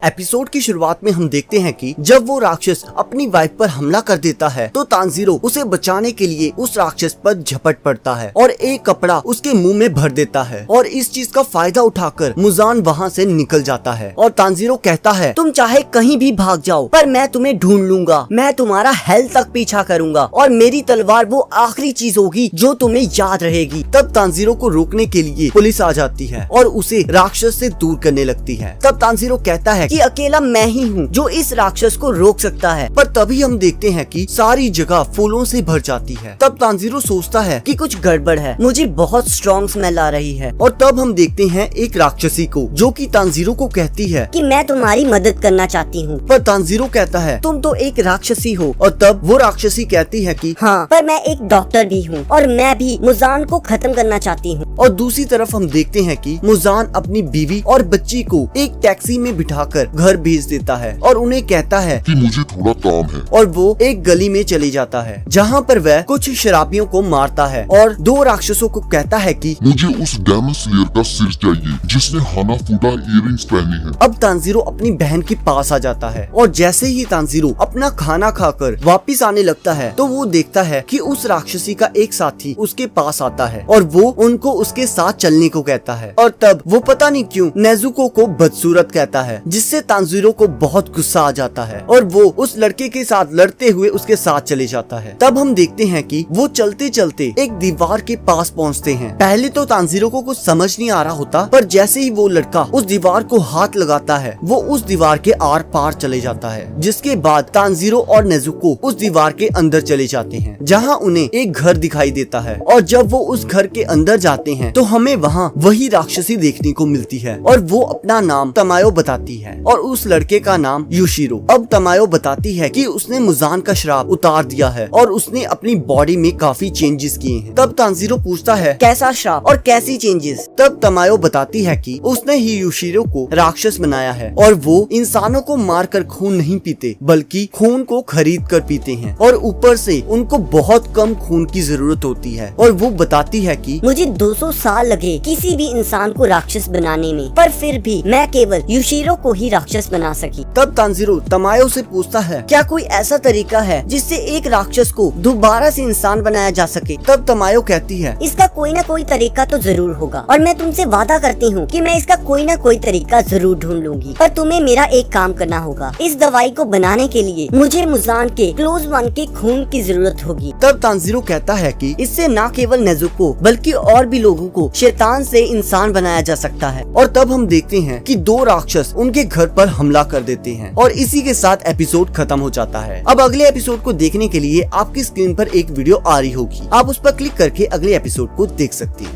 Episode की शुरुआत में हम देखते हैं कि जब वो राक्षस अपनी वाइफ पर हमला कर देता है तो तानजीरो उसे बचाने के लिए उस राक्षस पर झपट पड़ता है और एक कपड़ा उसके मुंह में भर देता है और इस चीज का फायदा उठाकर मुजान वहाँ से निकल जाता है और तानजीरो कहता है, तुम चाहे कहीं भी भाग जाओ पर मैं तुम्हें ढूंढ लूंगा, मैं तुम्हारा हेल तक पीछा करूंगा और मेरी तलवार वो आखिरी चीज होगी जो तुम्हें याद रहेगी। तब तानजीरो को रोकने के लिए पुलिस आ जाती है और उसे राक्षस से दूर करने लगती है। तब तानजीरो कहता है कि अकेला मैं ही हूँ जो इस राक्षस को रोक सकता है, पर तभी हम देखते हैं कि सारी जगह फूलों से भर जाती है। तब तानजीरो सोचता है कि कुछ गड़बड़ है, मुझे बहुत स्ट्रॉन्ग स्मेल आ रही है। और तब हम देखते हैं एक राक्षसी को जो कि तानजीरो को कहती है कि मैं तुम्हारी मदद करना चाहती हूँ। पर तानजीरो कहता है तुम तो एक राक्षसी हो। और तब वो राक्षसी कहती है कि हाँ, पर मैं एक डॉक्टर भी हूँ और मैं भी मुजान को खत्म करना चाहती हूँ। और दूसरी तरफ हम देखते हैं कि मुजान अपनी बीवी और बच्ची को एक टैक्सी में बिठाकर घर भेज देता है और उन्हें कहता है कि मुझे थोड़ा काम है। और वो एक गली में चले जाता है जहाँ पर वह कुछ शराबियों को मारता है और दो राक्षसों को कहता है कि मुझे उस डेमन स्लेयर का सिर चाहिए जिसने हाना फूटा इयररिंग्स पहने हैं। अब तानजीरो अपनी बहन के पास आ जाता है और जैसे ही तानजीरो अपना खाना खाकर वापस आने लगता है तो वो देखता है कि उस राक्षसी का एक साथी उसके पास आता है और वो उनको उसके साथ चलने को कहता है। और तब वो पता नहीं क्यों नेजुको को बदसूरत कहता है, जिससे तानजीरो को बहुत गुस्सा आ जाता है और वो उस लड़के के साथ लड़ते हुए उसके साथ चले जाता है। तब हम देखते हैं कि वो चलते चलते एक दीवार के पास पहुंचते हैं। पहले तो तानजीरो को कुछ समझ नहीं आ रहा होता, पर जैसे ही वो लड़का उस दीवार को हाथ लगाता है वो उस दीवार के आर पार चले जाता है, जिसके बाद तानजीरो और नेजुको उस दीवार के अंदर चले जाते हैं जहाँ उन्हें एक घर दिखाई देता है। और जब वो उस घर के अंदर जाते हैं तो हमें वहाँ वही राक्षसी देखने को मिलती है और वो अपना नाम तमायो बताती है और उस लड़के का नाम युशिरो। अब तमायो बताती है कि उसने मुजान का श्राप उतार दिया है और उसने अपनी बॉडी में काफी चेंजेस किए हैं। तब तानजीरो पूछता है कैसा श्राप और कैसी चेंजेस। तब तमायो बताती है कि उसने ही युशिरो को राक्षस बनाया है और वो इंसानों को मारकर खून नहीं पीते बल्कि खून को खरीद कर पीते हैं और ऊपर से उनको बहुत कम खून की जरूरत होती है। और वो बताती है कि मुझे 200 साल लगे किसी भी इंसान को राक्षस बनाने में, पर फिर भी मैं केवल युशिरो को ही राक्षस बना सकी। तब तानजीरो तमायो से पूछता है क्या कोई ऐसा तरीका है जिससे एक राक्षस को दोबारा से इंसान बनाया जा सके। तब तमायो कहती है इसका कोई ना कोई तरीका तो जरूर होगा और मैं तुमसे वादा करती हूँ कि मैं इसका कोई ना कोई तरीका जरूर ढूंढ लूंगी, पर तुम्हें मेरा एक काम करना होगा। इस दवाई को बनाने के लिए मुझे मुजान के क्लोज वन के खून की जरूरत होगी। तब तानजीरो कहता है कि इससे न केवल नेजुको बल्कि और भी लोगों को शैतान से इंसान बनाया जा सकता है। और तब हम देखते हैं कि दो राक्षस उनके घर पर हमला कर देते हैं और इसी के साथ एपिसोड खत्म हो जाता है। अब अगले एपिसोड को देखने के लिए आपकी स्क्रीन पर एक वीडियो आ रही होगी, आप उस पर क्लिक करके अगले एपिसोड को देख सकते हैं।